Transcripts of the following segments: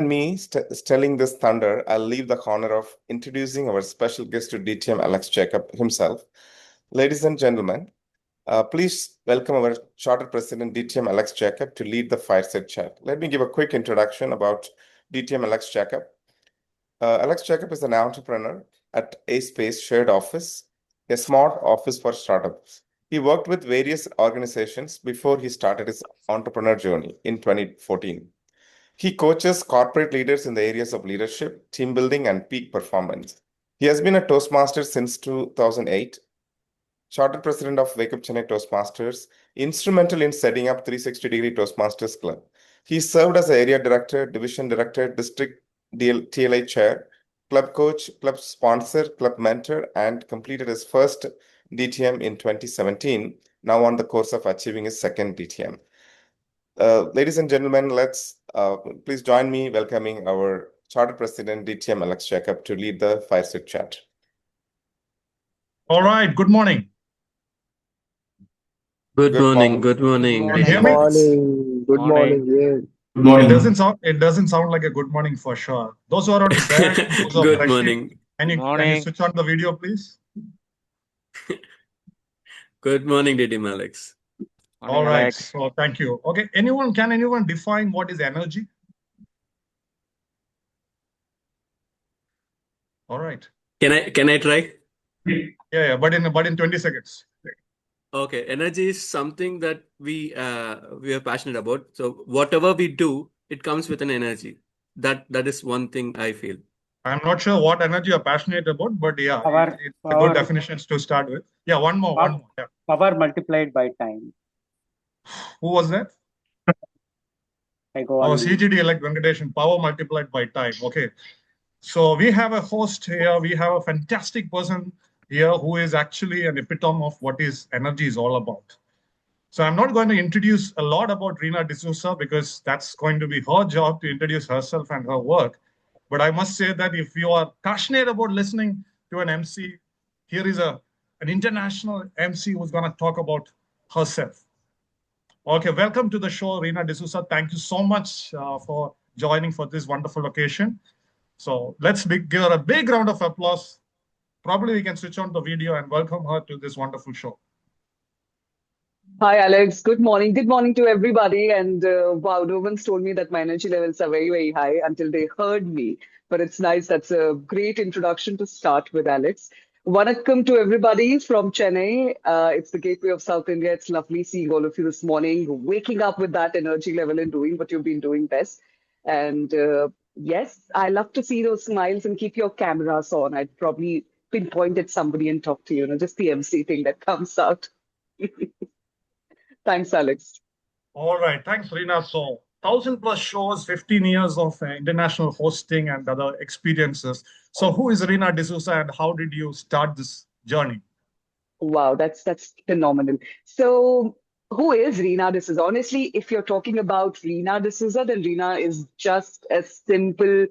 me stealing this thunder, I'll leave the honor of introducing our special guest to DTM, Alex Jacob himself. Ladies and gentlemen, please welcome our Charter President, DTM Alex Jacob, to lead the Fireside chat. Let me give a quick introduction about DTM Alex Jacob. Alex Jacob is an entrepreneur at A Space Shared Office, a smart office for startups. He worked with various organizations before he started his entrepreneur journey in 2014. He coaches corporate leaders in the areas of leadership, team building, and peak performance. He has been a Toastmaster since 2008, Chartered President of Wake Up Chenai Toastmasters, instrumental in setting up 360-degree Toastmasters Club. He served as area director, division director, district TLA chair, club coach, club sponsor, club mentor, and completed his first DTM in 2017, now on the course of achieving his second DTM. Ladies and gentlemen, let's please join me welcoming our Charter President, DTM Alex Jacob, to lead the Fireside chat. All right. Good morning. Good morning. Good morning. Can you hear me? Good morning. Yes. Good morning. It doesn't sound like a good morning for sure. Those who are on track, those who are Good morning. Can you switch on the video, please? Good morning, DTM Alex. All right. So thank you. Okay. Can anyone define what is energy? All right. Can I try? Yeah. But in 20 seconds. Okay. Energy is something that we are passionate about. So whatever we do, it comes with an energy. That is one thing I feel. I'm not sure what energy you're passionate about, but yeah, it's a good definition to start with. Yeah, one more. Yeah. Power multiplied by time. Who was that? CGD elect Venkatesh, power multiplied by time. Okay. So we have a host here. We have a fantastic person here who is actually an epitome of what is energy is all about. So I'm not going to introduce a lot about Reena Dsouza because that's going to be her job to introduce herself and her work. But I must say that if you are passionate about listening to an MC, here is an international MC who's going to talk about herself. Okay, welcome to the show, Reena Dsouza. Thank you so much for joining for this wonderful occasion. So let's give her a big round of applause. Probably we can switch on the video and welcome her to this wonderful show. Hi, Alex. Good morning. Good morning to everybody. And wow, no one's told me that my energy levels are very, very high until they heard me. But it's nice. That's a great introduction to start with, Alex. Vanakkam to everybody from Chennai. It's the gateway of South India. It's lovely seeing all of you this morning, waking up with that energy level and doing what you've been doing best. And yes, I love to see those smiles and keep your cameras on. I'd probably pinpoint at somebody and talk to you, just the MC thing that comes out. Thanks, Alex. All right. Thanks, Reena. So 1,000+ shows, 15 years of international hosting and other experiences. So who is Reena Dsouza and how did you start this journey? Wow, that's phenomenal. So who is Reena Dsouza? Honestly, if you're talking about Reena Dsouza, then Reena is just a simple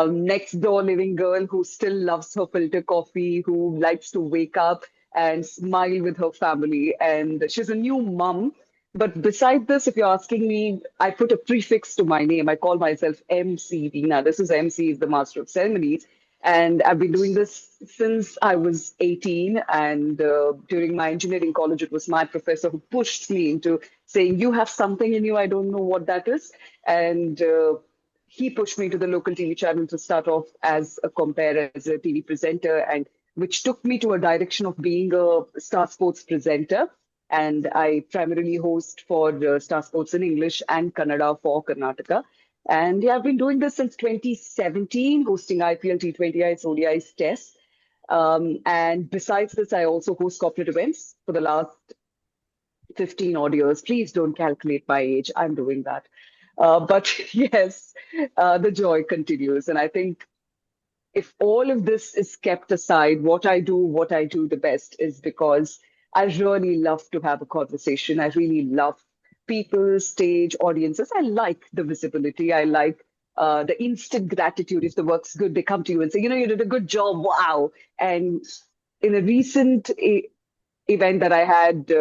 next door living girl who still loves her filter coffee, who likes to wake up and smile with her family. And she's a new mom. But beside this, if you're asking me, I put a prefix to my name. I call myself MC Reena. This is MC, is the Master of Ceremonies. And I've been doing this since I was 18. And during my engineering college, it was my professor who pushed me into saying, you have something in you. I don't know what that is. And he pushed me to the local TV channel to start off as a compare, as a TV presenter, and which took me to a direction of being a Star Sports presenter. And I primarily host for Star Sports in English and Kannada for Karnataka. And yeah, I've been doing this since 2017, hosting IPL, T20s, ODIs tests. And besides this, I also host corporate events for the last 15 odd years. Please don't calculate my age. I'm doing that. But yes, the joy continues. And I think if all of this is kept aside, what I do the best is because I really love to have a conversation. I really love people, stage, audiences. I like the visibility. I like the instant gratitude. If the work's good, they come to you and say, you did a good job. Wow. And in a recent event that I had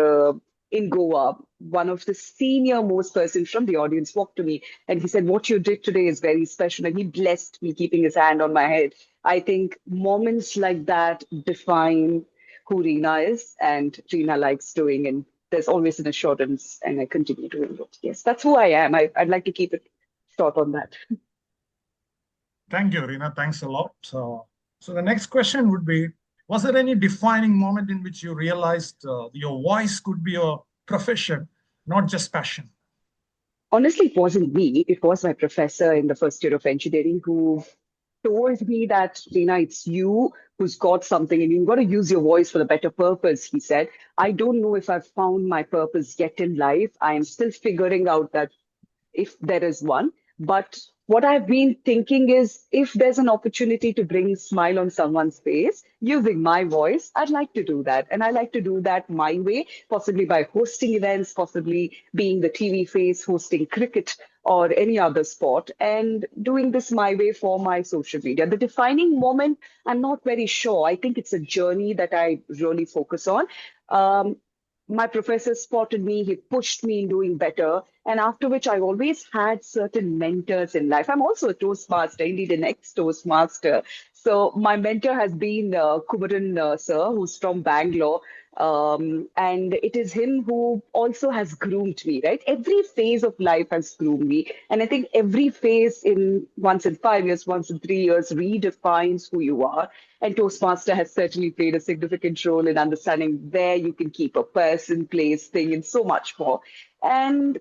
in Goa, one of the senior most person from the audience walked to me and he said, "What you did today is very special." And he blessed me, keeping his hand on my head. I think moments like that define who Reena is and Reena likes doing. And there's always an assurance, and I continue doing it. Yes, that's who I am. I'd like to keep it short on that. Thank you, Reena. Thanks a lot. So the next question would be, was there any defining moment in which you realized your voice could be a profession, not just passion? Honestly, it wasn't me. It was my professor in the first year of engineering who told me that, Reena, it's you who's got something and you've got to use your voice for a better purpose, he said. I don't know if I've found my purpose yet in life. I am still figuring out that if there is one. But what I've been thinking is if there's an opportunity to bring a smile on someone's face using my voice, I'd like to do that. And I like to do that my way, possibly by hosting events, possibly being the TV face, hosting cricket or any other sport, and doing this my way for my social media. The defining moment, I'm not very sure. I think it's a journey that I really focus on. My professor spotted me, he pushed me in doing better. And after which I always had certain mentors in life. I'm also a Toastmaster, indeed an ex-Toastmaster. So my mentor has been Kumaran sir, who's from Bangalore. And it is him who also has groomed me, right? Every phase of life has groomed me. And I think every phase in once in 5 years, once in 3 years redefines who you are. And Toastmaster has certainly played a significant role in understanding where you can keep a person, place, thing, and so much more. And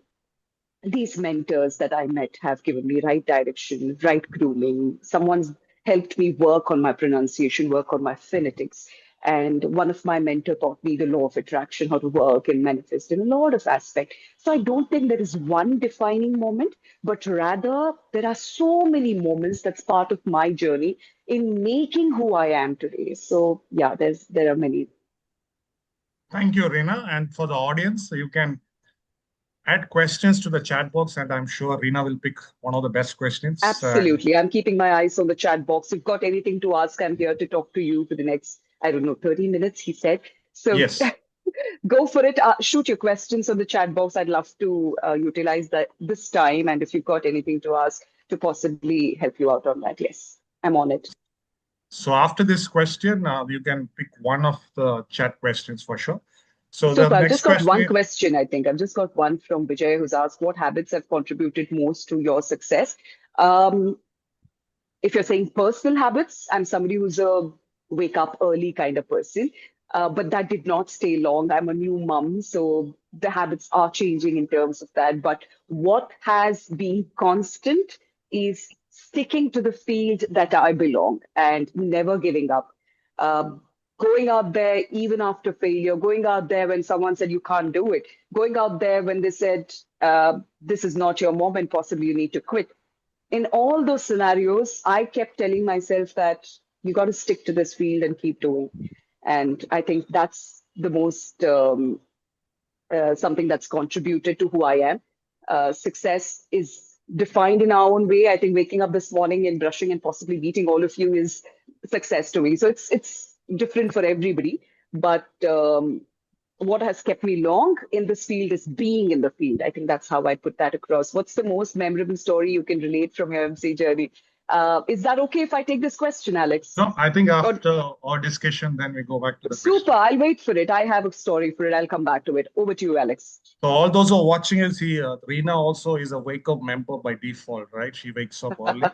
these mentors that I met have given me right direction, right grooming. Someone's helped me work on my pronunciation, work on my phonetics. And one of my mentors taught me the law of attraction, how to work and manifest in a lot of aspects. So I don't think there is one defining moment, but rather there are so many moments that's part of my journey in making who I am today. So yeah, there are many. Thank you, Reena. And for the audience, you can add questions to the chat box, and I'm sure Reena will pick one of the best questions. Absolutely. I'm keeping my eyes on the chat box. If you've got anything to ask, I'm here to talk to you for the next, I don't know, 30 minutes, he said. So Yes. go for it. Shoot your questions on the chat box. I'd love to utilize that this time. And if you've got anything to ask to possibly help you out on that, yes, I'm on it. So after this question, you can pick one of the chat questions for sure. So Super. the I've next just got one question, question, I think. I've just got one from Vijay who's asked, what habits have contributed most to your success? If you're saying personal habits, I'm somebody who's a wake up early kind of person. But that did not stay long. I'm a new mom, so the habits are changing in terms of that. But what has been constant is sticking to the field that I belong and never giving up. Going out there even after failure, going out there when someone said you can't do it, going out there when they said this is not your moment, possibly you need to quit. In all those scenarios, I kept telling myself that you got to stick to this field and keep doing. And I think that's the most something that's contributed to who I am. Success is defined in our own way. I think waking up this morning and brushing and possibly meeting all of you is success to me. So it's different for everybody. But what has kept me long in this field is being in the field. I think that's how I put that across. What's the most memorable story you can relate from your MC journey? Is that okay if I take this question, Alex? No, I think after our discussion, then we go back to the Super. question. I'll wait for it. I have a story for it. I'll come back to it. Over to you, Alex. So all those who are watching us here, Reena also is a Wake Up member by default, right? She wakes up early.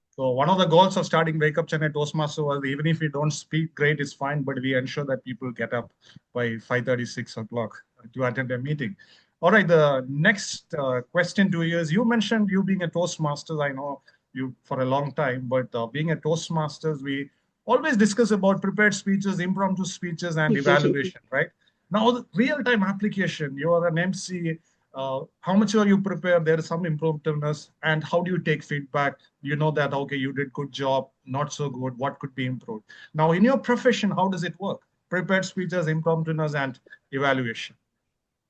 So one of the goals of starting Wake Up Chennai Toastmaster was even if we don't speak great, it's fine, but we ensure that people get up by 5:30, 6 o'clock to attend a meeting. All right, the next question to you is, you mentioned you being a Toastmaster. I know you for a long time, but being a Toastmasters, we always discuss about prepared speeches, impromptu speeches, and evaluation, right? Now, the real-time application, you are an MC, how much are you prepared? There is some impromptuness. And how do you take feedback? You know that, okay, you did good job, not so good, what could be improved? Now, in your profession, how does it work? Prepared speeches, impromptuness, and evaluation.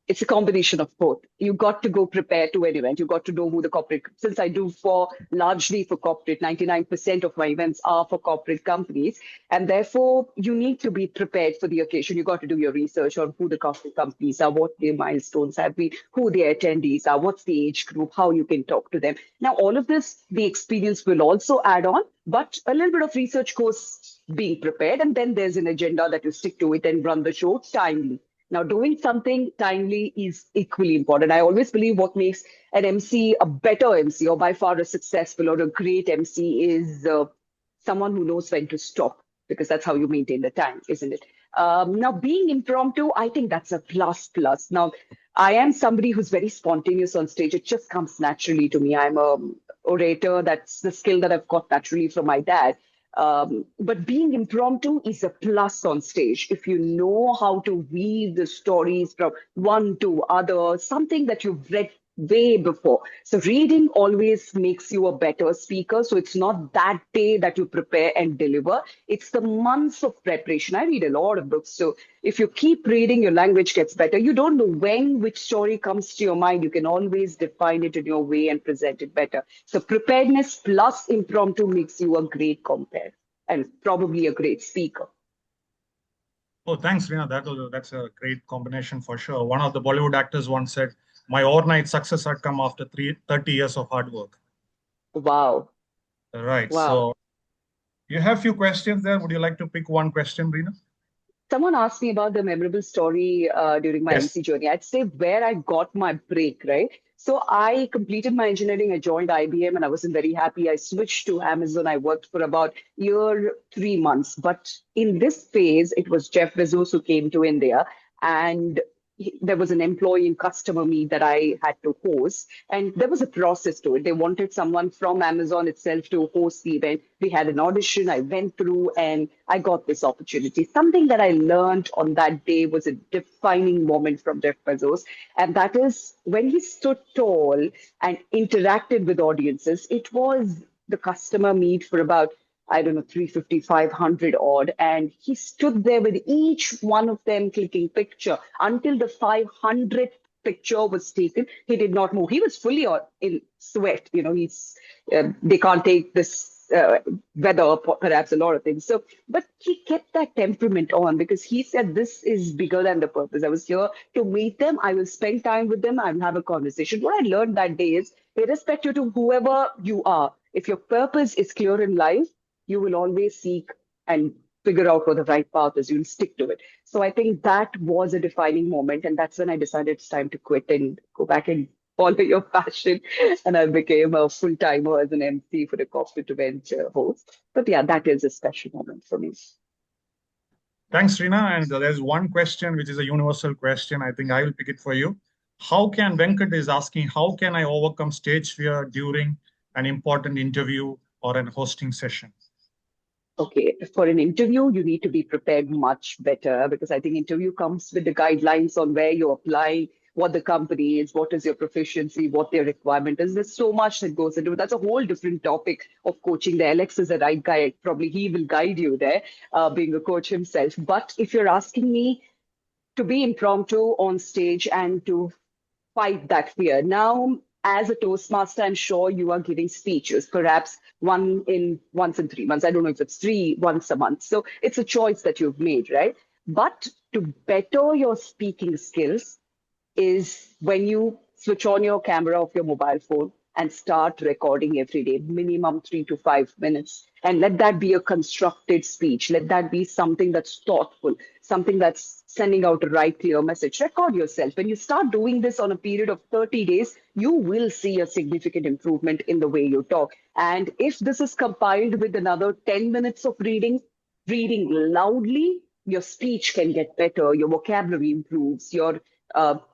it's a combination of both. You got to go prepared to an event. You got to know who the corporate, since I do largely for corporate, 99% of my events are for corporate companies. And therefore, you need to be prepared for the occasion. You got to do your research on who the corporate companies are, what their milestones have been, who their attendees are, what's the age group, how you can talk to them. Now, all of this, the experience will also add on, but a little bit of research goes being prepared. And then there's an agenda that you stick to it and run the show timely. Now, doing something timely is equally important. I always believe what makes an MC a better MC, or by far a successful or a great MC, is someone who knows when to stop, because that's how you maintain the time, isn't it? Now, being impromptu, I think that's a plus plus. Now, I am somebody who's very spontaneous on stage. It just comes naturally to me. I'm a orator. That's the skill that I've got naturally from my dad. But being impromptu is a plus on stage. If you know how to weave the stories from one to other, something that you've read way before. So reading always makes you a better speaker. So it's not that day that you prepare and deliver. It's the months of preparation. I read a lot of books. So if you keep reading, your language gets better. You don't know when which story comes to your mind. You can always define it in your way and present it better. So preparedness plus impromptu makes you a great compere and probably a great speaker. Oh, thanks, Reena. That's a great combination for sure. One of the Bollywood actors once said, my overnight success had come after 30 years of hard work. Wow. Right. Wow. So you have a few questions there. Would you like to pick one question, Reena? Someone asked me about the memorable story during my MC journey. I'd say where I got my break, right? So I completed my engineering. I joined IBM and I wasn't very happy. I switched to Amazon. I worked for about a year, 3 months. But in this phase, it was Jeff Bezos who came to India, and there was an employee and customer meet that I had to host, and there was a process to it. They wanted someone from Amazon itself to host the event. We had an audition, I went through, and I got this opportunity. Something that I learned on that day was a defining moment from Jeff Bezos, and that is when he stood tall and interacted with audiences. It was the customer meet for about, I don't know, 350, 500 odd. And he stood there with each one of them clicking picture until the 500th picture was taken. He did not move. He was fully in sweat. You know, they can't take this weather, perhaps a lot of things. So, but he kept that temperament on because he said, this is bigger than the purpose. I was here to meet them. I will spend time with them. I will have a conversation. What I learned that day is, irrespective to whoever you are, if your purpose is clear in life, you will always seek and figure out what the right path is. You'll stick to it. So I think that was a defining moment. And that's when I decided it's time to quit and go back and follow your passion. And I became a full-timer as an MC for the corporate event host. But yeah, that is a special moment for me. Thanks, Reena. And there's one question, which is a universal question. I think I will pick it for you. Venkat is asking, how can I overcome stage fear during an important interview or an hosting session? Okay, for an interview, you need to be prepared much better because I think interview comes with the guidelines on where you're applying, what the company is, what is your proficiency, what their requirement is. There's so much that goes into it. That's a whole different topic of coaching there. Alex is the right guy. Probably he will guide you there, being a coach himself. But if you're asking me to be impromptu on stage and to fight that fear. Now, as a Toastmaster, I'm sure you are giving speeches, perhaps once in 3 months. I don't know if it's once a month. So it's a choice that you've made, right? But to better your speaking skills is when you switch on your camera of your mobile phone and start recording every day, minimum 3 to 5 minutes. And let that be a constructed speech. Let that be something that's thoughtful, something that's sending out a right, clear message. Record yourself. When you start doing this on a period of 30 days, you will see a significant improvement in the way you talk. And if this is compiled with another 10 minutes of reading loudly, your speech can get better, your vocabulary improves, your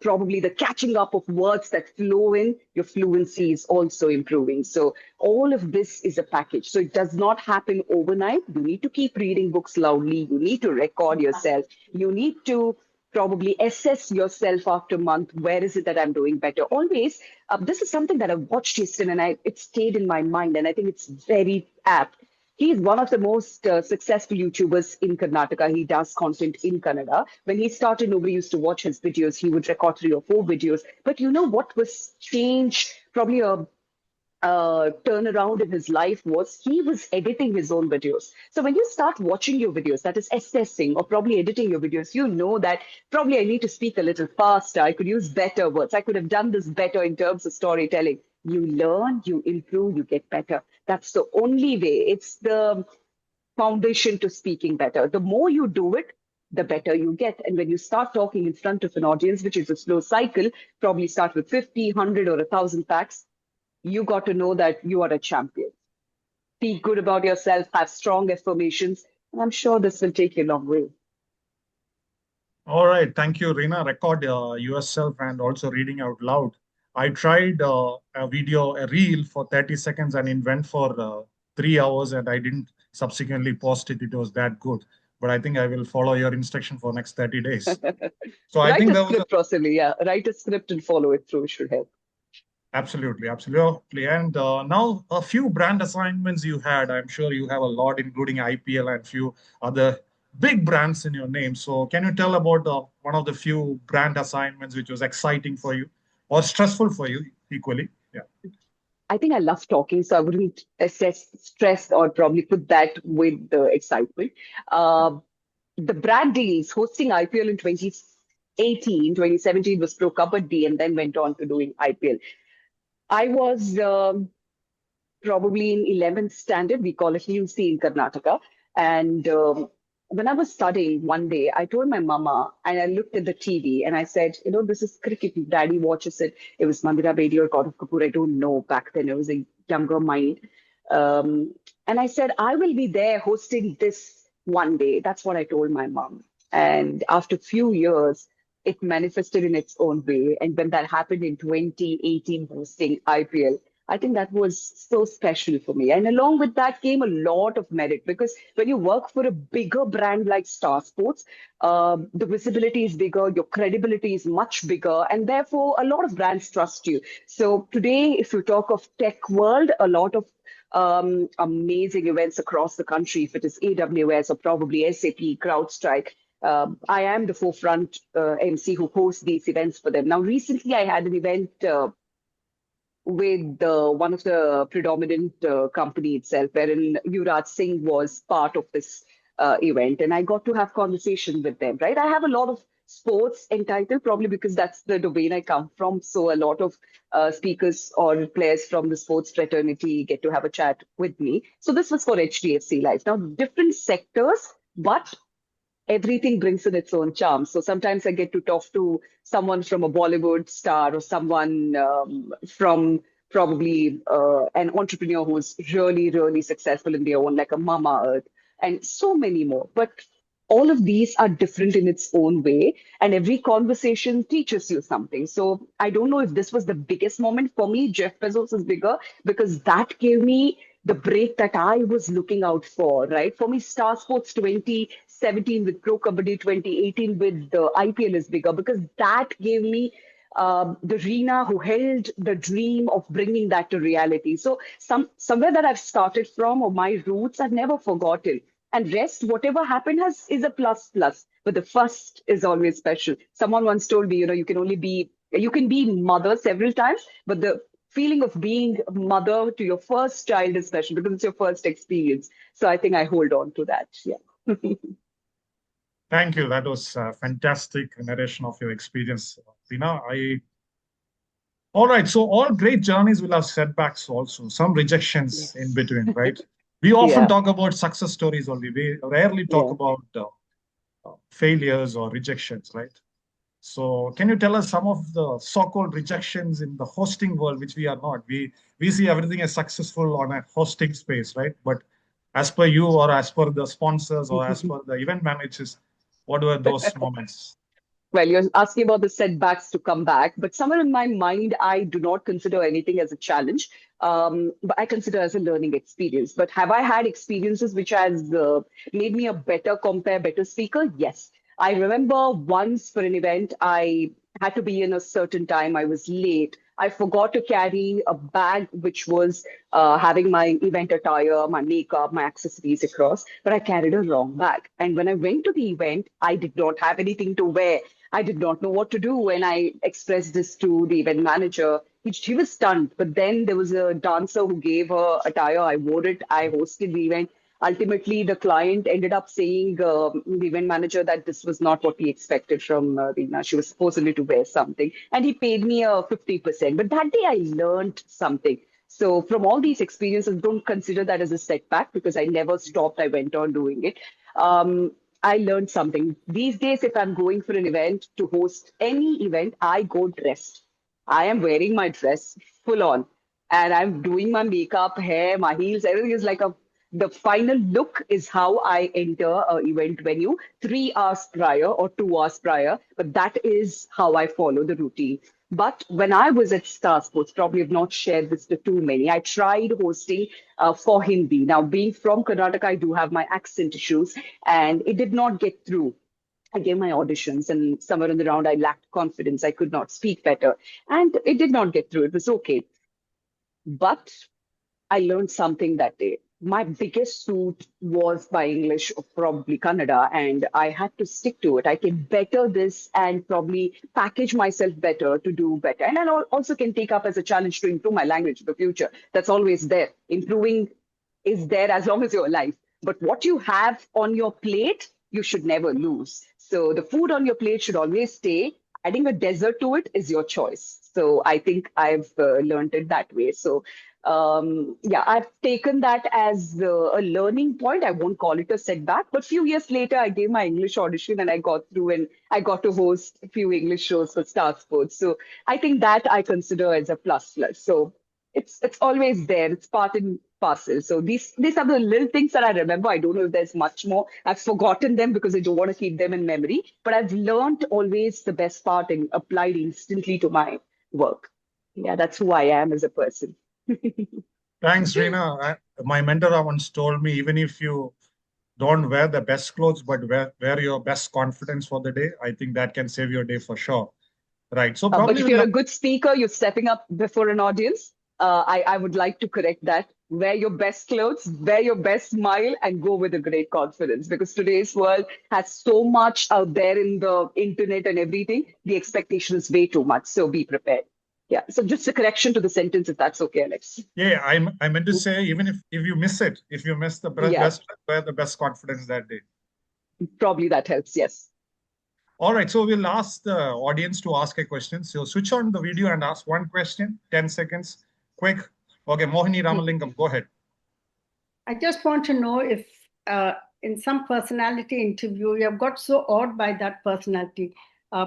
probably the catching up of words that flow in, your fluency is also improving. So all of this is a package. So it does not happen overnight. You need to keep reading books loudly. You need to record yourself. You need to probably assess yourself after a month. Where is it that I'm doing better? Always, this is something that I watched yesterday and it stayed in my mind. And I think it's very apt. He's one of the most successful YouTubers in Karnataka. He does content in Kannada. When he started, nobody used to watch his videos. He would record 3 or 4 videos. But you know what was change? Probably a turnaround in his life was he was editing his own videos. So when you start watching your videos, that is assessing or probably editing your videos, you know that probably I need to speak a little faster. I could use better words. I could have done this better in terms of storytelling. You learn, you improve, you get better. That's the only way. It's the foundation to speaking better. The more you do it, the better you get. And when you start talking in front of an audience, which is a slow cycle, probably start with 50, 100 or 1,000 facts, you got to know that you are a champion. Speak good about yourself, have strong affirmations, and I'm sure this will take you a long way. All right. Thank you, Reena. Record yourself and also reading out loud. I tried a video, a reel for 30 seconds and it went for 3 hours and I didn't subsequently post it. It was that good. But I think I will follow your instruction for next 30 days. So I Write think a there was script, possibly. Yeah, write a script and follow it through. It should help. absolutely, absolutely. And now a few brand assignments you had. I'm sure you have a lot, including IPL and few other big brands in your name. So can you tell about one of the few brand assignments which was exciting for you or stressful for you equally? Yeah. I think I love talking, so I wouldn't assess stress or probably put that with the excitement. The brand deals hosting IPL in 2018, 2017 was Pro Kabaddi and then went on to doing IPL. I was probably in 11th standard. We call it UC in Karnataka. And when I was studying one day, I told my mama and I looked at the TV and I said, you know, this is cricket. Daddy watches it. It was Mandira Bedi or Gaurav Kapoor. I don't know back then. It was a younger mind. And I said, I will be there hosting this one day. That's what I told my mom. And after a few years, it manifested in its own way. And when that happened in 2018, hosting IPL, I think that was so special for me. And along with that came a lot of merit because when you work for a bigger brand like Star Sports, the visibility is bigger, your credibility is much bigger, and therefore a lot of brands trust you. So today, if you talk of tech world, a lot of amazing events across the country, if it is AWS or probably SAP, CrowdStrike, I am the forefront MC who hosts these events for them. Now, recently I had an event with one of the predominant company itself, wherein Yuvraj Singh was part of this event, and I got to have conversation with them. Right, I have a lot of sports entitled, probably because that's the domain I come from. So a lot of speakers or players from the sports fraternity get to have a chat with me. So this was for HDFC Life. Now, different sectors, but everything brings in its own charm. So sometimes I get to talk to someone from a Bollywood star or someone from probably an entrepreneur who's really, really successful in their own, like a Mama Earth, and so many more. But all of these are different in its own way, and every conversation teaches you something. So I don't know if this was the biggest moment for me. Jeff Bezos is bigger because that gave me the break that I was looking out for, right? For me, Star Sports 2017 with Pro Kabaddi, 2018 with the IPL is bigger because that gave me the Reena who held the dream of bringing that to reality. So somewhere that I've started from or my roots, I've never forgotten. And rest, whatever happened is a plus plus. But the first is always special. Someone once told me, you can be mother several times, but the feeling of being mother to your first child is special because it's your first experience. So I think I hold on to that. Yeah. Thank you. That was a fantastic narration of your experience, Reena. All right. So all great journeys will have setbacks also, some rejections in between, right? We often talk about success stories only. We rarely talk about failures or rejections, right? So can you tell us some of the so-called rejections in the hosting world, which we are not? We see everything as successful on a hosting space, right? But as per you or as per the sponsors or as per the event managers, what were those moments? Well, you're asking about the setbacks to come back, but somewhere in my mind, I do not consider anything as a challenge, but I consider as a learning experience. But have I had experiences which has made me a better speaker? Yes. I remember once for an event, I had to be in a certain time. I was late. I forgot to carry a bag which was having my event attire, my makeup, my accessories across, but I carried a wrong bag. And when I went to the event, I did not have anything to wear. I did not know what to do. When I expressed this to the event manager, she was stunned. But then there was a dancer who gave her attire. I wore it. I hosted the event. Ultimately, the client ended up saying, the event manager, that this was not what we expected from Reena. She was supposedly to wear something. And he paid me a 50%. But that day I learned something. So from all these experiences, don't consider that as a setback because I never stopped. I went on doing it. I learned something. These days, if I'm going for an event to host any event, I go dressed. I am wearing my dress full on and I'm doing my makeup, hair, my heels, everything is like a the final look is how I enter an event venue 3 hours prior or 2 hours prior, but that is how I follow the routine. But when I was at Star Sports, probably have not shared this to too many. I tried hosting for Hindi. Now, being from Karnataka, I do have my accent issues, and it did not get through. I gave my auditions, and somewhere in the round, I lacked confidence. I could not speak better, and it did not get through. It was okay. But I learned something that day. My biggest suit was by English or probably Kannada, and I had to stick to it. I can better this and probably package myself better to do better. And I also can take up as a challenge to improve my language in the future. That's always there. Improving is there as long as you're alive. But what you have on your plate, you should never lose. So the food on your plate should always stay. Adding a dessert to it is your choice. So I think I've learned it that way. So yeah, I've taken that as a learning point. I won't call it a setback, but a few years later, I gave my English audition and I got through and I got to host a few English shows for Star Sports. So I think that I consider as a plus plus. So it's always there. It's part and parcel. So these are the little things that I remember. I don't know if there's much more. I've forgotten them because I don't want to keep them in memory. But I've learned always the best part and applied instantly to my work. Yeah, that's who I am as a person. Thanks, Reena. My mentor once told me, even if you don't wear the best clothes, but wear your best confidence for the day, I think that can save your day for sure. Right. So But probably if you're a good speaker, you're stepping up before an audience. I would like to correct that. Wear your best clothes, wear your best smile, and go with a great confidence. Because today's world has so much out there in the internet and everything. The expectation is way too much. So be prepared. Yeah. So just a correction to the sentence, if that's okay, Alex. yeah, I meant to say, even if you miss it, if you miss the best, wear the best confidence that day. Probably that helps. Yes. All right, so we'll ask the audience to ask a question. So switch on the video and ask one question, 10 seconds, quick. Okay, Mohini Ramalingam, go ahead. I just want to know if in some personality interview, you have got so awed by that personality,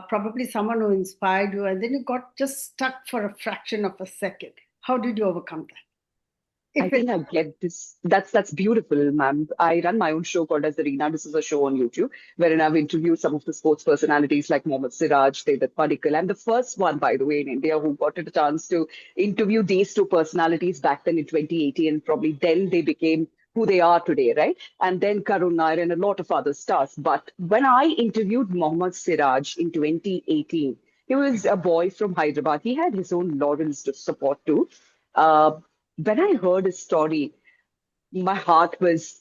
probably someone who inspired you, and then you got just stuck for a fraction of a second. How did you overcome that? I think I get this. That's beautiful, ma'am. I run my own show called as the Reena Dsouza show on YouTube, wherein I've interviewed some of the sports personalities like Mohammad Siraj, Devat Padikkal. I'm the first one, by the way, in India who got a chance to interview these two personalities back then in 2018, and probably then they became who they are today, right? And then Karun Nair and a lot of other stars. But when I interviewed Mohammad Siraj in 2018, he was a boy from Hyderabad. He had his own laurels to support too. When I heard his story, my heart was,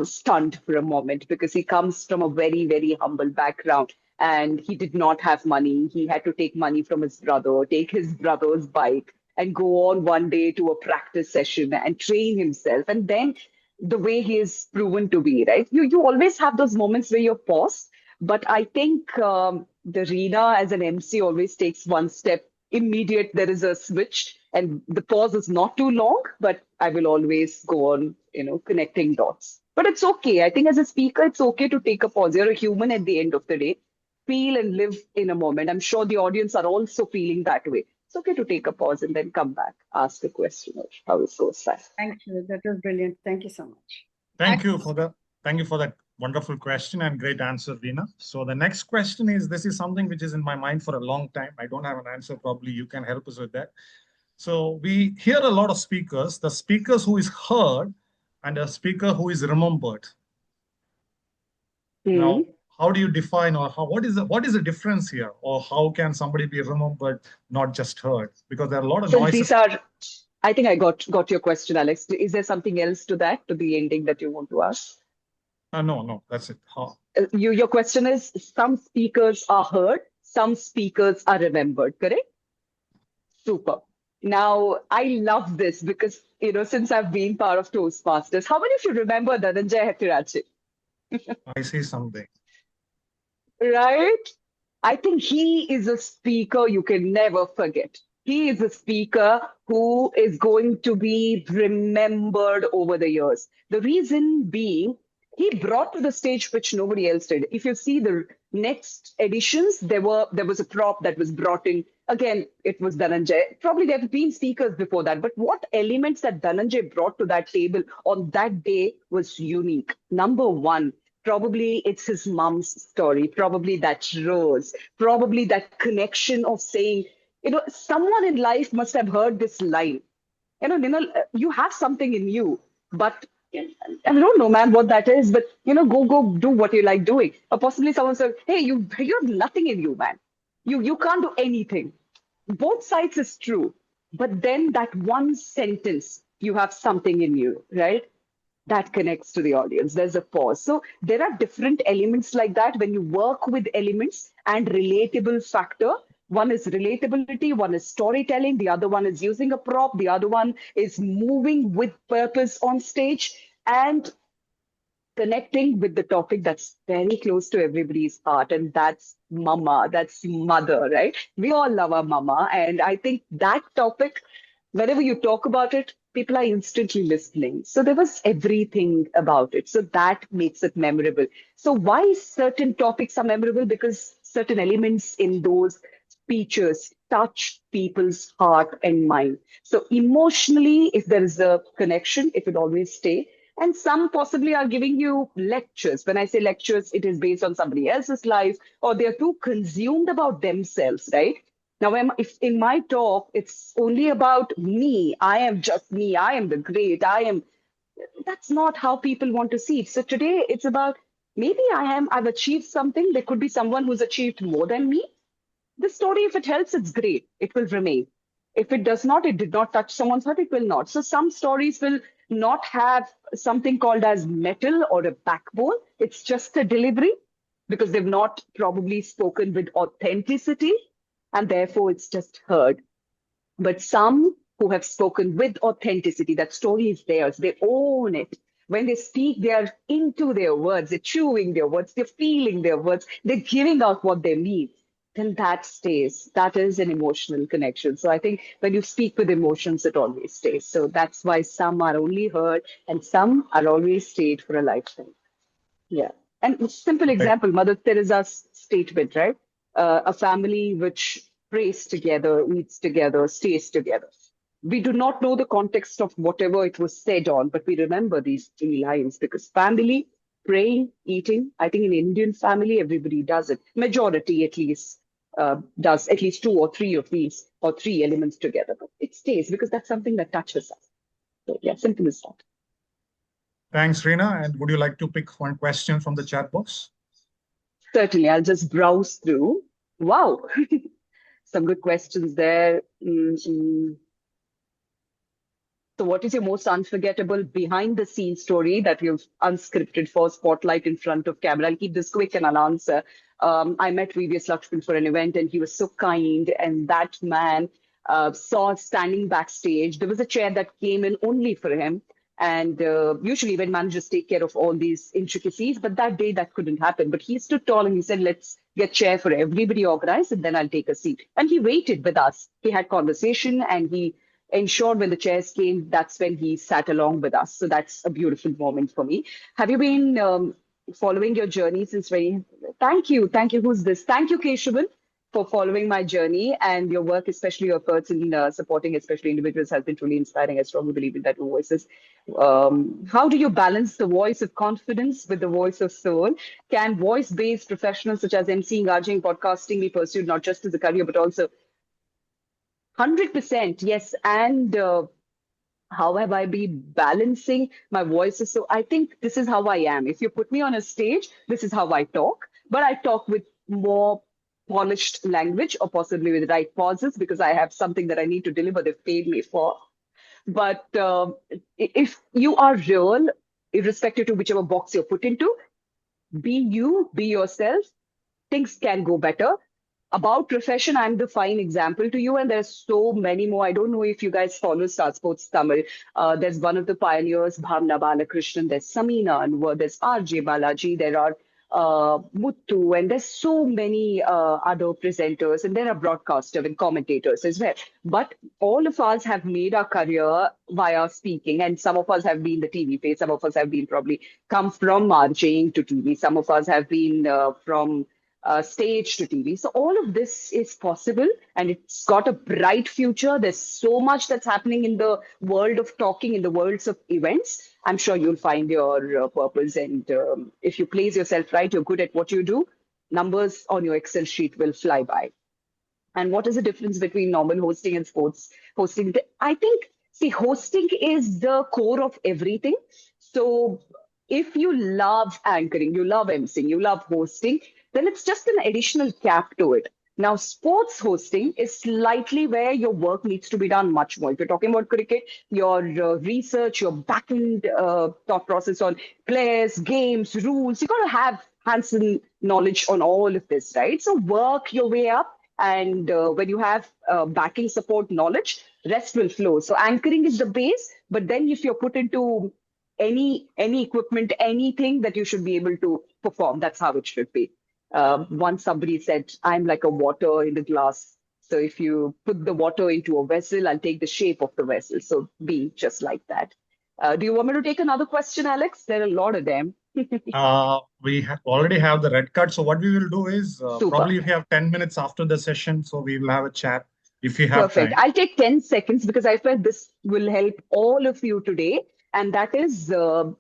stunned for a moment because he comes from a very, very humble background and he did not have money. He had to take money from his brother, take his brother's bike and go on one day to a practice session and train himself. And then the way he is proven to be, right? You always have those moments where you're paused. But I think the Reena as an MC always takes one step immediate. There is a switch and the pause is not too long, but I will always go on, connecting dots. But it's okay. I think as a speaker, it's okay to take a pause. You're a human at the end of the day. Feel and live in a moment. I'm sure the audience are also feeling that way. It's okay to take a pause and then come back, ask a question or how it goes. Thank you. That was brilliant. Thank you so much. Thank you for that wonderful question and great answer, Reena. So the next question is, this is something which is in my mind for a long time. I don't have an answer. Probably you can help us with that. So we hear a lot of speakers, the speakers who is heard and a speaker who is remembered. Now, how do you define, or what is the difference here, or how can somebody be remembered, not just heard? Because there are a lot of Since noises. these are, I think I got your question, Alex. Is there something else to that, to the ending that you want to ask? No, that's it. Your question is, some speakers are heard, some speakers are remembered, correct? Super. Now, I love this because, since I've been part of Toastmasters, how many of you remember Dhananjay Hettiratche? I see something. Right? I think he is a speaker you can never forget. He is a speaker who is going to be remembered over the years. The reason being, he brought to the stage which nobody else did. If you see the next editions, there was a prop that was brought in. Again, it was Dhananjay. Probably there have been speakers before that, but what elements that Dhananjay brought to that table on that day was unique. Number one, probably it's his mom's story, probably that rose, probably that connection of saying, someone in life must have heard this line. You have something in you, but I don't know, man, what that is, but go do what you like doing. Or possibly someone said, hey, you have nothing in you, man. You can't do anything. Both sides is true. But then that one sentence, you have something in you, right? That connects to the audience. There's a pause. So there are different elements like that when you work with elements and relatable factor. One is relatability, one is storytelling, the other one is using a prop, the other one is moving with purpose on stage and connecting with the topic that's very close to everybody's heart, and that's mama, that's mother, right? We all love our mama, and I think that topic, whenever you talk about it, people are instantly listening. So there was everything about it. So that makes it memorable. So why certain topics are memorable? Because certain elements in those speeches touch people's heart and mind. So emotionally, if there is a connection, it will always stay. And some possibly are giving you lectures. When I say lectures, it is based on somebody else's life, or they're too consumed about themselves, right? Now, if in my talk, it's only about me, I am just me, I am the great, that's not how people want to see it. So today it's about maybe I've achieved something. There could be someone who's achieved more than me. The story, if it helps, it's great. It will remain. If it does not, it did not touch someone's heart, it will not. So some stories will not have something called as metal or a backbone. It's just a delivery because they've not probably spoken with authenticity, and therefore it's just heard. But some who have spoken with authenticity, that story is theirs, they own it. When they speak, they are into their words, they're chewing their words, they're feeling their words, they're giving out what they mean. Then that stays. That is an emotional connection. So I think when you speak with emotions, it always stays. So that's why some are only heard and some are always stayed for a lifetime. Yeah. And a simple example, Mother Teresa's statement, right? A family which prays together, eats together, stays together. We do not know the context of whatever it was said on, but we remember these three lines because family, praying, eating, I think in Indian family, everybody does it. Majority at least does at least two or three of these or three elements together. But it stays because that's something that touches us. So yeah, simple as that. Thanks, Reena. And would you like to pick one question from the chat box? Certainly, I'll just browse through. Wow, some good questions there. So what is your most unforgettable behind the scenes story that you've unscripted for spotlight in front of camera? I'll keep this quick and I'll answer. I met VVS Lakshman for an event and he was so kind. And that man saw us standing backstage. There was a chair that came in only for him. And usually when managers take care of all these intricacies, but that day that couldn't happen. But he stood tall and he said, let's get chair for everybody organized and then I'll take a seat. And he waited with us. He had conversation and he ensured when the chairs came, that's when he sat along with us. So that's a beautiful moment for me. Have you been following your journey since very... Thank you. Thank you. Who's this? Thank you, Keshavan, for following my journey, and your work, especially your efforts in supporting especially individuals, has been truly inspiring. I strongly believe in that voices. How do you balance the voice of confidence with the voice of soul? Can voice-based professionals such as emceeing, RJing, podcasting be pursued not just as a career, but also 100%, yes. And how have I been balancing my voices? So I think this is how I am. If you put me on a stage, this is how I talk. but I talk with more polished language or possibly with right pauses because I have something that I need to deliver. They've paid me for. But if you are real, irrespective to whichever box you're put into, be you, be yourself, things can go better. About profession, I'm the fine example to you, and there's so many more. I don't know if you guys follow Star Sports Tamil. There's one of the pioneers, Bhavna Balakrishnan. There's Samina Anwar. There's RJ Balaji. There are Muttu, and there's so many other presenters, and there are broadcasters and commentators as well. But all of us have made our career via speaking, and some of us have been the TV face. Some of us have been probably come from RJing to TV. Some of us have been from stage to TV. So all of this is possible and it's got a bright future. There's so much that's happening in the world of talking, in the worlds of events. I'm sure you'll find your purpose. And if you place yourself right, you're good at what you do, numbers on your Excel sheet will fly by. And what is the difference between normal hosting and sports hosting? I think, see, hosting is the core of everything. So if you love anchoring, you love emceeing, you love hosting, then it's just an additional cap to it. Now, sports hosting is slightly where your work needs to be done much more. If you're talking about cricket, your research, your back-end thought process on players, games, rules, you got to have hands-on knowledge on all of this, right? So work your way up. And when you have backing support knowledge, rest will flow. So anchoring is the base, but then if you're put into any equipment, anything that you should be able to perform, that's how it should be. Once somebody said, I'm like a water in the glass. So if you put the water into a vessel, I'll take the shape of the vessel. So be just like that. Do you want me to take another question, Alex? There are a lot of them. We already have the red card. So what we will do is probably if you have 10 minutes after the session, so we will have a chat if you have Perfect. time. I'll take 10 seconds because I felt this will help all of you today. And that is your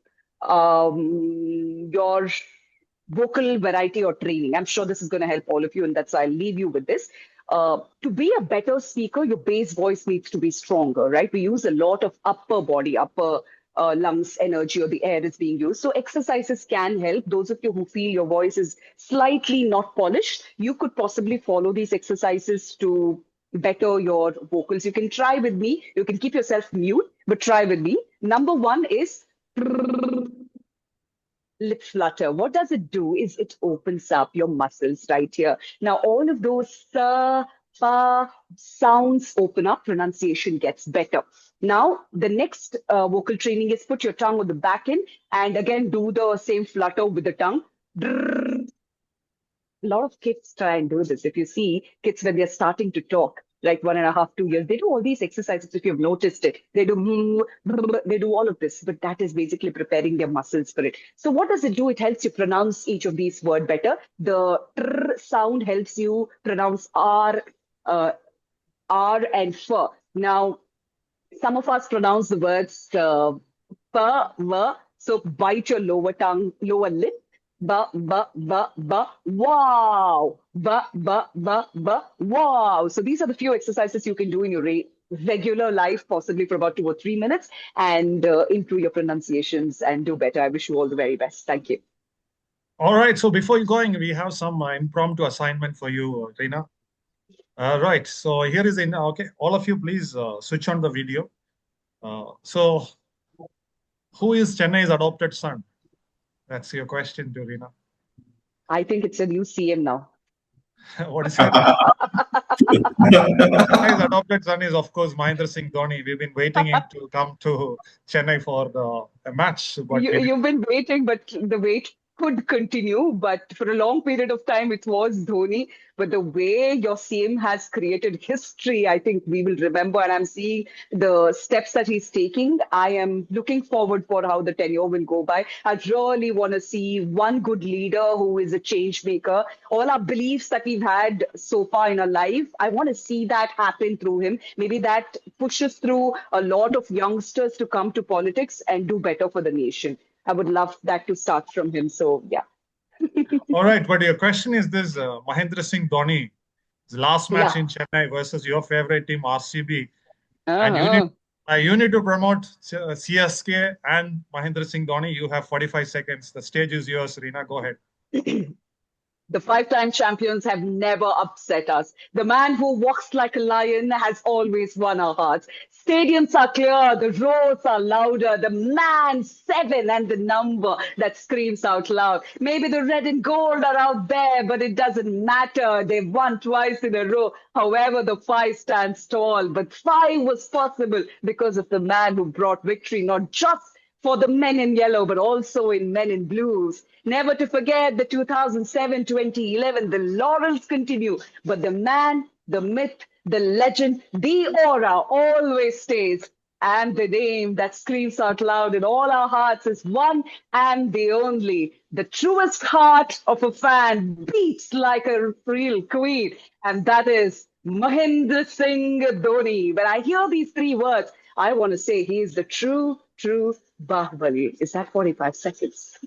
vocal variety or training. I'm sure this is going to help all of you. And that's why I'll leave you with this. To be a better speaker, your bass voice needs to be stronger, right? We use a lot of upper body, upper lungs energy, or the air is being used. So exercises can help. Those of you who feel your voice is slightly not polished, you could possibly follow these exercises to better your vocals. You can try with me. You can keep yourself mute, but try with me. Number one is lip flutter. What does it do is it opens up your muscles right here. Now, all of those pa sounds open up, pronunciation gets better. Now, the next vocal training is put your tongue on the back end and again do the same flutter with the tongue. A lot of kids try and do this. If you see kids when they're starting to talk, like 1.5, 2 years, they do all these exercises. If you've noticed it, they do all of this, but that is basically preparing their muscles for it. So what does it do? It helps you pronounce each of these words better. The tr sound helps you pronounce R and F. Now, some of us pronounce the words pa, v. So bite your lower tongue, lower lip. Ba, ba, ba, ba, wow. Ba, ba, ba, ba, wow. So these are the few exercises you can do in your regular life, possibly for about 2 or 3 minutes, and improve your pronunciations and do better. I wish you all the very best. Thank you. All right. So before you going, we have some impromptu assignment for you, Reena. Right. So here is okay. All of you, please switch on the video. So who is Chennai's adopted son? That's your question to Reena. I think it's a new CM now. What is it? Chennai's adopted son is, of course, Mahendra Singh Dhoni. We've been waiting him to come to Chennai for the match. But You've been waiting, but the wait could continue. But for a long period of time, it was Dhoni. But the way your CM has created history, I think we will remember. And I'm seeing the steps that he's taking. I am looking forward for how the tenure will go by. I really want to see one good leader who is a change maker. All our beliefs that we've had so far in our life, I want to see that happen through him. Maybe that pushes through a lot of youngsters to come to politics and do better for the nation. I would love that to start from him. So, yeah. All right, but your question is this: Mahendra Singh Dhoni, his last match in Chennai versus your favorite team RCB, and you need to promote CSK and Mahendra Singh Dhoni. You have 45 seconds. The stage is yours, Reena. Go ahead. The five-time champions have never upset us. The man who walks like a lion has always won our hearts. Stadiums are clear, the roars are louder, the man seven and the number that screams out loud. Maybe the red and gold are out there, but it doesn't matter. They've won twice in a row. However, the five stands tall. But five was possible because of the man who brought victory, not just for the men in yellow, but also in men in blues. Never to forget the 2007, 2011, the laurels continue, but the man, the myth, the legend, the aura always stays. And the name that screams out loud in all our hearts is one and the only. The truest heart of a fan beats like a real queen, and that is Mahendra Singh Dhoni. When I hear these three words, I want to say he is the true Bahubali. Is that 45 seconds?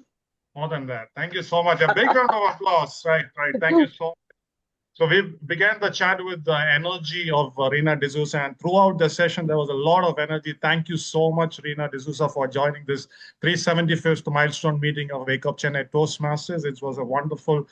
More than that. Thank you so much. A big round of applause. Right. Thank you so much. So we began the chat with the energy of Reena Dsouza, and throughout the session, there was a lot of energy. Thank you so much, Reena Dsouza, for joining this 375th milestone meeting of Wake Up Chennai Toastmasters. It was a wonderful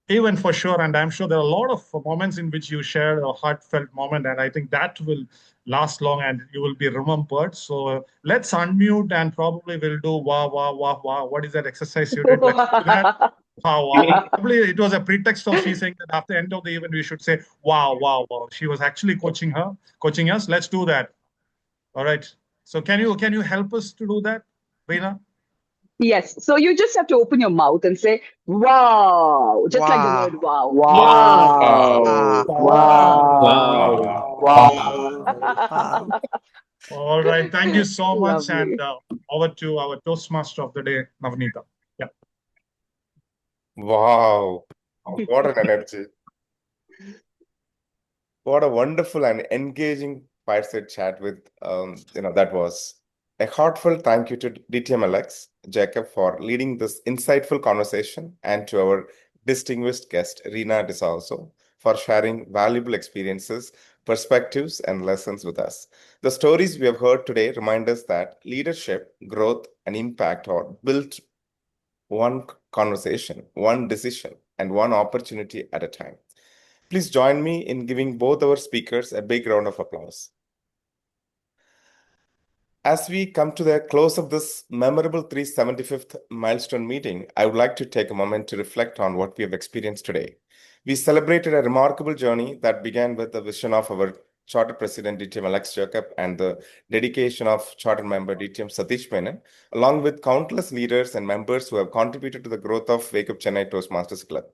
event for sure, and I'm sure there are a lot of moments in which you shared a heartfelt moment, and I think that will last long and you will be remembered. So let's unmute and probably we'll do wow, wow, wow, wow. What is that exercise you did? Let's do that. Wow, wow. Probably it was a pretext of she saying that after the end of the event, we should say, wow, wow, wow. She was actually coaching us. Let's do that. All right. So can you help us to do that, Reena? Yes. So you just have to open your mouth and say, wow, just like the Wow. word wow. Wow. Wow. Wow. All right. Thank you so much. Lovely. And over to our Toastmaster of the day, Navneeta. Yeah. Wow. What an energy. What a wonderful and engaging fireside chat with, that was. A heartfelt thank you to DTM Alex Jacob for leading this insightful conversation, and to our distinguished guest, Reena Dsouza, for sharing valuable experiences, perspectives, and lessons with us. The stories we have heard today remind us that leadership, growth, and impact are built one conversation, one decision, and one opportunity at a time. Please join me in giving both our speakers a big round of applause. As we come to the close of this memorable 375th milestone meeting, I would like to take a moment to reflect on what we have experienced today. We celebrated a remarkable journey that began with the vision of our Charter President DTM Alex Jacob and the dedication of Charter member DTM Satish Menon, along with countless leaders and members who have contributed to the growth of Wake Up Chennai Toastmasters Club.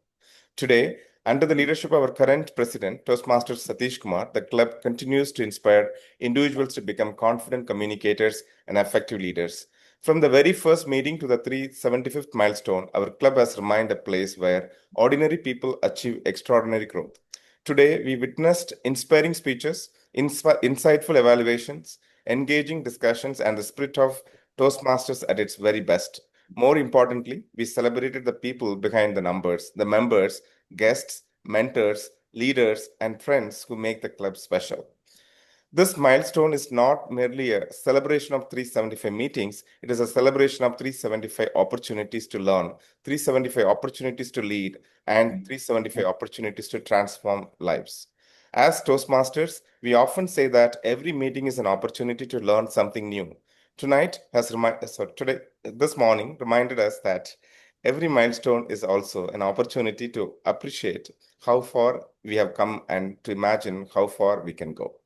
Today, under the leadership of our current president, Toastmasters Satish Kumar, the club continues to inspire individuals to become confident communicators and effective leaders. From the very first meeting to the 375th milestone, our club has remained a place where ordinary people achieve extraordinary growth. Today, we witnessed inspiring speeches, insightful evaluations, engaging discussions, and the spirit of Toastmasters at its very best. More importantly, we celebrated the people behind the numbers, the members, guests, mentors, leaders, and friends who make the club special. This milestone is not merely a celebration of 375 meetings, it is a celebration of 375 opportunities to learn, 375 opportunities to lead, and 375 opportunities to transform lives. As Toastmasters, we often say that every meeting is an opportunity to learn something new. This morning reminded us that every milestone is also an opportunity to appreciate how far we have come and to imagine how far we can go.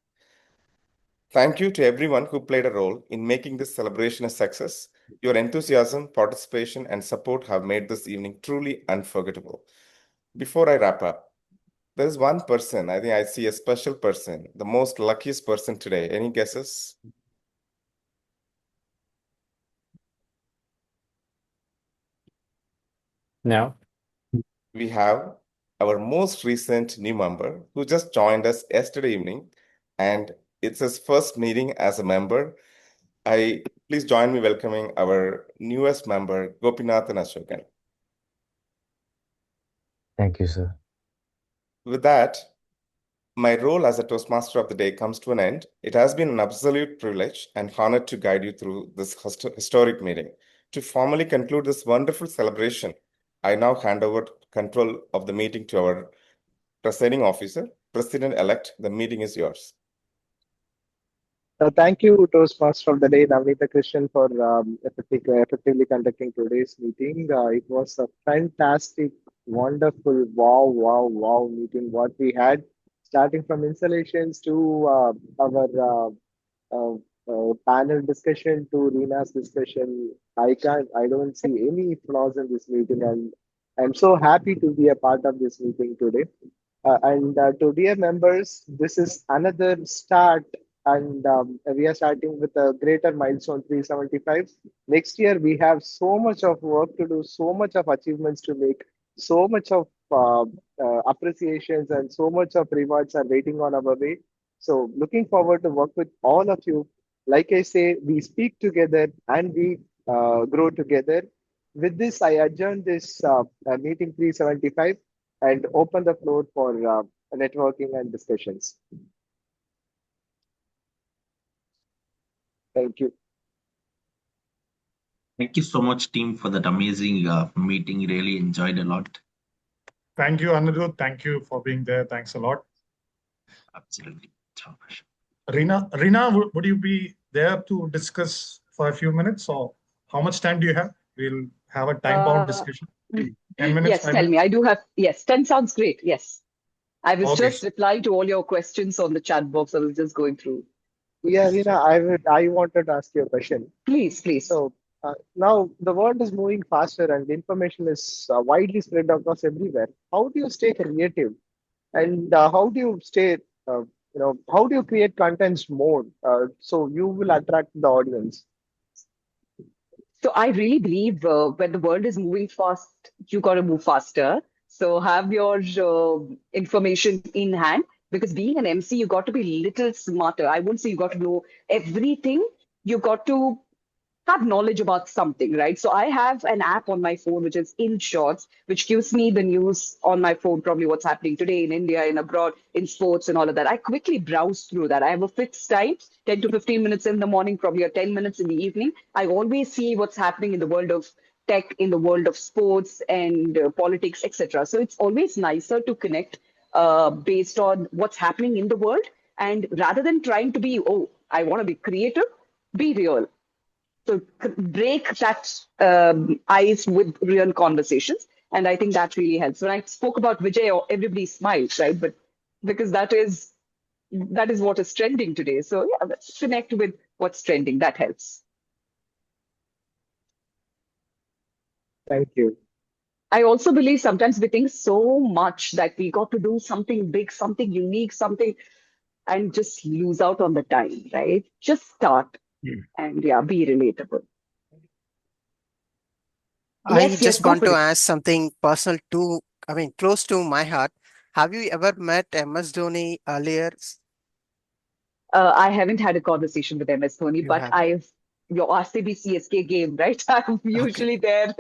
Thank you to everyone who played a role in making this celebration a success. Your enthusiasm, participation, and support have made this evening truly unforgettable. Before I wrap up, there's one person, I think I see a special person, the most luckiest person today. Any guesses? No. We have our most recent new member who just joined us yesterday evening, and it's his first meeting as a member. Please join me welcoming our newest member, Gopinathan Ashokan. Thank you, sir. With that, my role as a Toastmaster of the day comes to an end. It has been an absolute privilege and honor to guide you through this historic meeting. To formally conclude this wonderful celebration, I now hand over control of the meeting to our presiding officer. President-elect, the meeting is yours. Thank you, Toastmaster of the Day, Navneeta Krishnan, for effectively conducting today's meeting. It was a fantastic, wonderful, wow meeting what we had, starting from installations to our panel discussion to Reena's discussion. I don't see any flaws in this meeting, and I'm so happy to be a part of this meeting today. And to dear members, this is another start, and we are starting with a greater milestone 375. Next year, we have so much of work to do, so much of achievements to make, so much of appreciations, and so much of rewards are waiting on our way. So, looking forward to work with all of you. Like I say, we speak together and we grow together. With this, I adjourn this meeting 375 and open the floor for networking and discussions. Thank you. Thank you so much, team, for that amazing meeting. Really enjoyed a lot. Thank you, Anirudh. Thank you for being there. Thanks a lot. Absolutely. Reena, would you be there to discuss for a few minutes, or how much time do you have? We'll have a time-bound discussion. 10 minutes? Yes, tell me. I do have, yes, 10 sounds great. Yes. I was Okay. just replying to all your questions on the chat box. I was just going through. Yeah, Reena, I wanted to ask you a question. Please. So now the world is moving faster and information is widely spread across everywhere. How do you stay creative? And how do you stay, how do you create contents more so you will attract the audience? So I really believe when the world is moving fast, you got to move faster. So have your information in hand, because being an MC, you got to be little smarter. I won't say you got to know everything. You got to have knowledge about something, right? So I have an app on my phone, which is In Shorts, which gives me the news on my phone, probably what's happening today in India, in abroad, in sports and all of that. I quickly browse through that. I have a fixed time, 10 to 15 minutes in the morning, probably or 10 minutes in the evening. I always see what's happening in the world of tech, in the world of sports and politics, etc. So it's always nicer to connect based on what's happening in the world. And rather than trying to be, oh, I want to be creative, be real. So break that ice with real conversations. And I think that really helps. When I spoke about Vijay, everybody smiles, right? But because that is what is trending today. So yeah, let's connect with what's trending. That helps. Thank you. I also believe sometimes we think so much that we got to do something big, something unique, something, and just lose out on the time, right? Just start and be relatable. I Yes, just go want for to it. ask something personal close to my heart. Have you ever met MS Dhoni earlier? I haven't had a conversation with MS Dhoni, You but haven't. your RCB CSK game, right? I'm usually there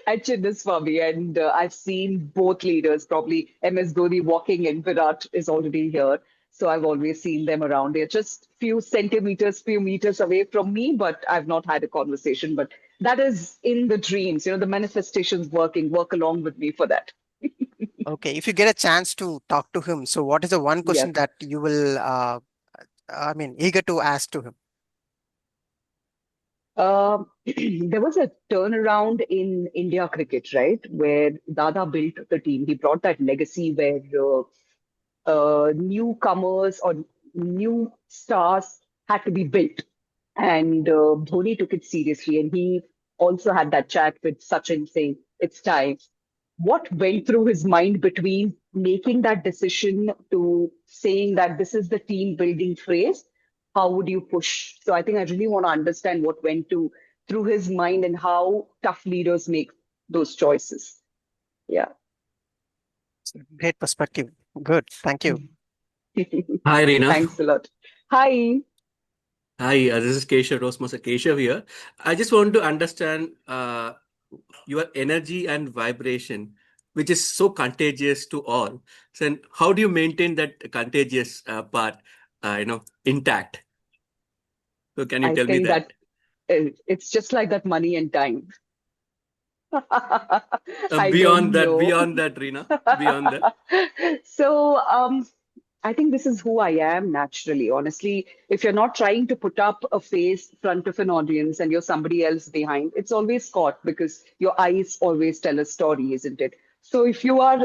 at Chinnaswamy, and I've seen both leaders, probably MS Dhoni walking and Virat is already here. So I've always seen them around. They're just few meters away from me, but I've not had a conversation. But that is in the dreams, the manifestations work along with me for that. Okay, if you get a chance to talk to him, so what is the one Yeah. question that you will, eager to ask to him? There was a turnaround in India cricket, right, where Dada built the team. He brought that legacy where newcomers or new stars had to be built. And Dhoni took it seriously. And he also had that chat with Sachin saying, it's time. What went through his mind between making that decision to saying that this is the team building phase? How would you push? So I think I really want to understand what went through his mind and how tough leaders make those choices. Yeah. Great perspective. Good. Thank you. Hi, Reena. Thanks a lot. Hi. Hi, this is Keshav, Toastmaster Keshav here. I just want to understand your energy and vibration, which is so contagious to all. So, how do you maintain that contagious part, intact? So, can you I tell me think that? that it's just like that money and time. I Beyond don't know. that, Reena, beyond that. So, I think this is who I am naturally. Honestly, if you're not trying to put up a face front of an audience and you're somebody else behind, it's always caught because your eyes always tell a story, isn't it? So if you are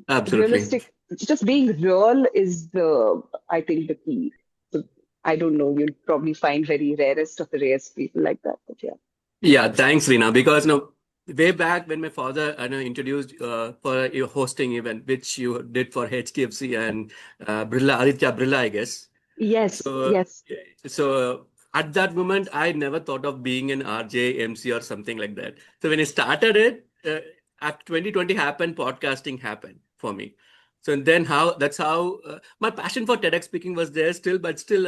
Absolutely. realistic, just being real is I think, the key. So I don't know, you'll probably find very rarest of the rarest people like that. But yeah. Yeah, thanks, Reena. Because way back when my father introduced for a hosting event, which you did for HDFC and Aditya Brilla, I guess. Yes, So, yes. so at that moment, I never thought of being an RJ, MC, or something like that. So when I started it, after 2020 happened, podcasting happened for me. So then that's how my passion for TEDx speaking was there still, but still,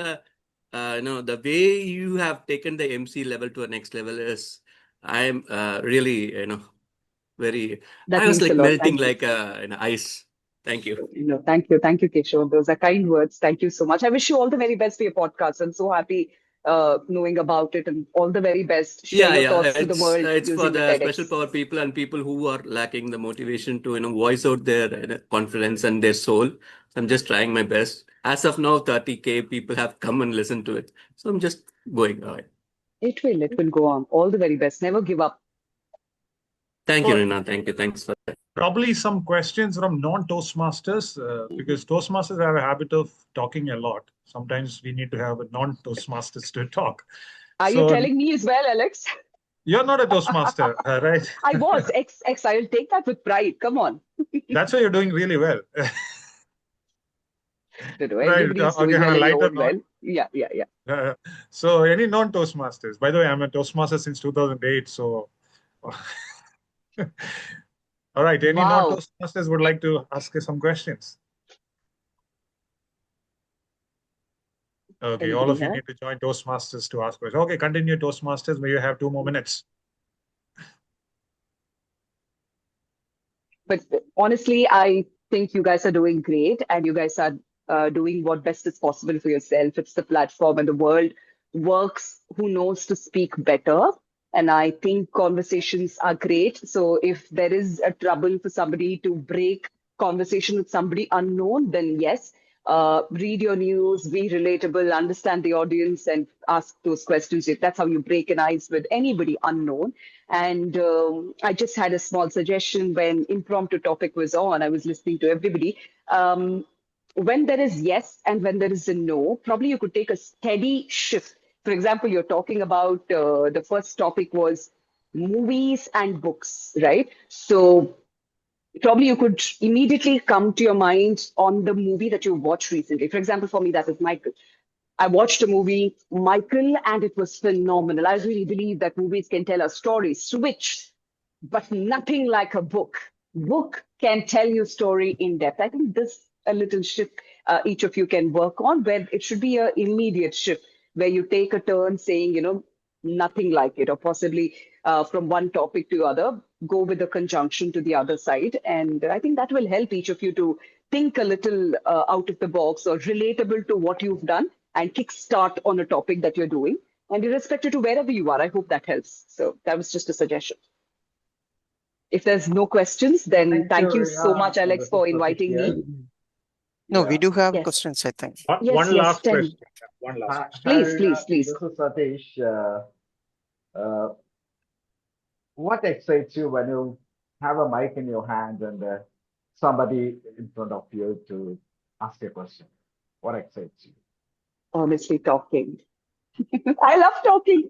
the way you have taken the MC level to a next level is, I'm really, very, That I was means a like lot. melting Thank you. like ice. Thank you. Thank you, Keshav. Those are kind words. Thank you so much. I wish you all the very best for your podcast. I'm so happy knowing about it, and all the very best. Share Yeah, your yeah. thoughts to the world It's for using the the special TEDx. power people and people who are lacking the motivation to voice out their confidence and their soul. I'm just trying my best. As of now, 30K people have come and listened to it. So I'm just going. All right. It will go on. All the very best. Never give up. Thank you, So Rina. Thank you. Thanks for that. probably some questions from non-Toastmasters, because Toastmasters have a habit of talking a lot. Sometimes we need to have a non-Toastmasters to talk. Are you So telling me as well, Alex? you're not a Toastmaster, right? I was. I'll take that with pride. Come on. That's why you're doing really well. Right. Everybody's Okay, doing on well a in their lighter own note. well. Yeah. So any non-Toastmasters? By the way, I'm a Toastmaster since 2008. So, all right. Any Wow. non-Toastmasters would like to ask you some questions? Okay, all Anybody of you here? need to join Toastmasters to ask questions. Okay, continue Toastmasters. May you have 2 more minutes. But honestly, I think you guys are doing great, and you guys are doing what best is possible for yourself. It's the platform, and the world works who knows to speak better. And I think conversations are great. So if there is a trouble for somebody to break conversation with somebody unknown, then yes, read your news, be relatable, understand the audience, and ask those questions. That's how you break an ice with anybody unknown. And I just had a small suggestion when impromptu topic was on. I was listening to everybody. When there is yes and when there is a no, probably you could take a steady shift. For example, you're talking about the first topic was movies and books, right? So probably you could immediately come to your mind on the movie that you watched recently. For example, for me, that is Michael. I watched a movie, Michael, and it was phenomenal. I really believe that movies can tell a story, switch, but nothing like a book. Book can tell you story in depth. I think this a little shift each of you can work on, where it should be an immediate shift, where you take a turn saying, nothing like it, or possibly from one topic to other, go with the conjunction to the other side. And I think that will help each of you to think a little out of the box or relatable to what you've done and kickstart on a topic that you're doing. And irrespective to wherever you are, I hope that helps. So that was just a suggestion. If there's no questions, then thank you so much, Alex, for inviting me. No, we do have Yes. questions, I think. Yes, One yes, last tell me. question. One last question. Please, Hi, please, please. This is Satish. What excites you when you have a mic in your hand and somebody in front of you to ask a question? What excites you? Honestly, talking. I love talking.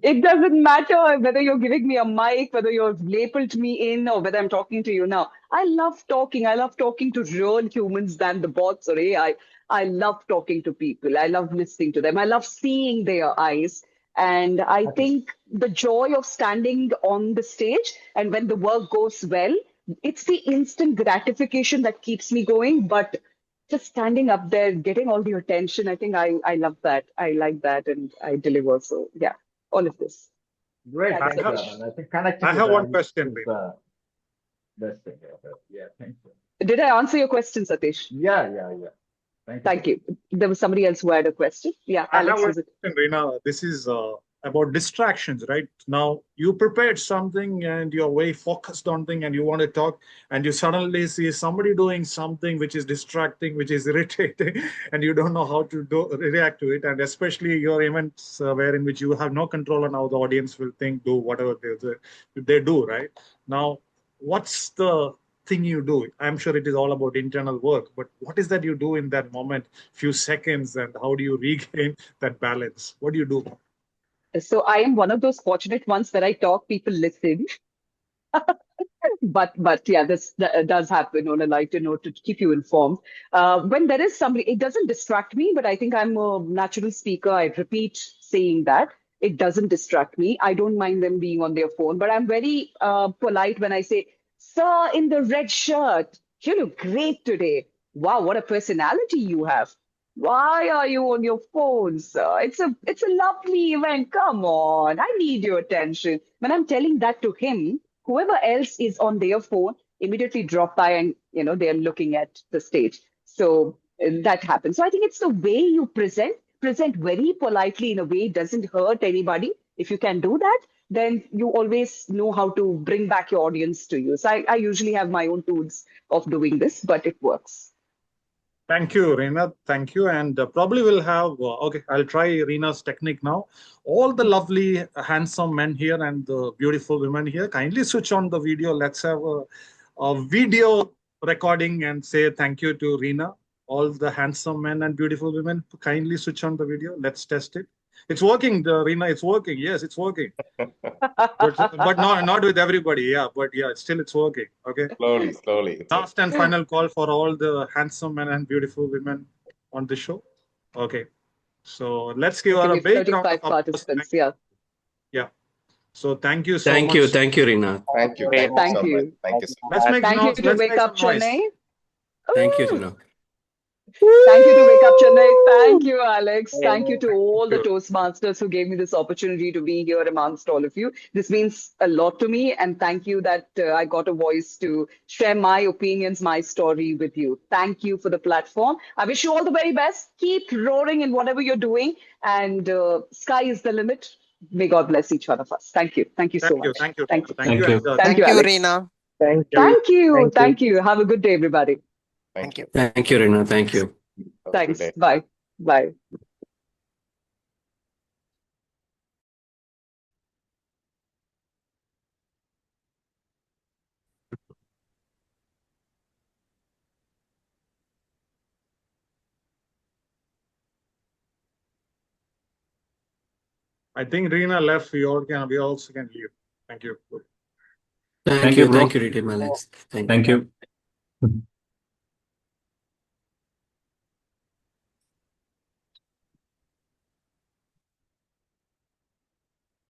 It doesn't matter whether you're giving me a mic, whether you've labeled me in, or whether I'm talking to you now. I love talking. I love talking to real humans than the bots or AI. I love talking to people. I love listening to them. I love seeing their eyes. And I Okay. think the joy of standing on the stage and when the work goes well, it's the instant gratification that keeps me going. But just standing up there, getting all the attention, I think I love that. I like that, and I deliver. So yeah, all of this. Great, That's thanks, it. and I think connecting I with have the one youth question, is Reena. the best thing ever. Yeah, thank you. Did I answer your question, Satish? Yeah. Thank you. Thank you. There was somebody else who had a question. Yeah, I have Alex, one was it? question, Reena. This is about distractions, right? Now you prepared something and you're very focused on thing and you want to talk, and you suddenly see somebody doing something which is distracting, which is irritating, and you don't know how to react to it. And especially your events where in which you have no control on how the audience will think, do whatever they do, right? Now, what's the thing you do? I'm sure it is all about internal work, but what is that you do in that moment, few seconds, and how do you regain that balance? What do you do? So I am one of those fortunate ones where I talk, people listen. But yeah, this does happen. On a lighter note, to keep you informed, when there is somebody, it doesn't distract me. But I think I'm a natural speaker. I repeat saying that it doesn't distract me. I don't mind them being on their phone, but I'm very polite when I say, "Sir, in the red shirt, you look great today. Wow, what a personality you have. Why are you on your phone, sir? It's a lovely event. Come on, I need your attention." When I'm telling that to him, whoever else is on their phone immediately drop by, and they're looking at the stage. So that happens. So I think it's the way you present very politely in a way it doesn't hurt anybody. If you can do that, then you always know how to bring back your audience to you. So I usually have my own tools of doing this, but it works. Thank you, Reena. Thank you. And probably we'll have, okay, I'll try Reena's technique now. All the lovely, handsome men here and the beautiful women here, kindly switch on the video. Let's have a video recording and say thank you to Reena. All the handsome men and beautiful women, kindly switch on the video. Let's test it. It's working, Reena. It's working. Yes, it's working. but not with everybody. Yeah, but yeah, still it's working. Okay. Slowly. Last and final call for all the handsome men and beautiful women on the show. Okay. So let's give her a big round of 35 applause. participants. Yeah. Yeah. So thank you so Thank much. you. Thank you, Reena. Thank you. Great. Thank you Thank so much. you. Thank you so much. Let's make Thank you noise. to Let's Wake make Up some noise. Chennai. Thank you, Ooh. Reena. Thank you to Wake Up Chennai. Thank you, Alex. Thank you to all the you. Toastmasters who gave me this opportunity to be here amongst all of you. This means a lot to me. And thank you that I got a voice to share my opinions, my story with you. Thank you for the platform. I wish you all the very best. Keep roaring in whatever you're doing. And sky is the limit. May God bless each one of us. Thank you. Thank you so much. Thank you. Thank you. Thank you. Thank you. And, Thank Thank you, you, Alex. Reena. Thank you. Thank you. Thank you. Thank you. Have a good day, everybody. Thank you. Thank you, Reena. Thank you. Have a good Thanks. day. Bye. Bye. I think Reena left. We also can leave. Thank you. Thank Thank you. you, bro. Thank you, Reena, Alex. Thank you. Thank you.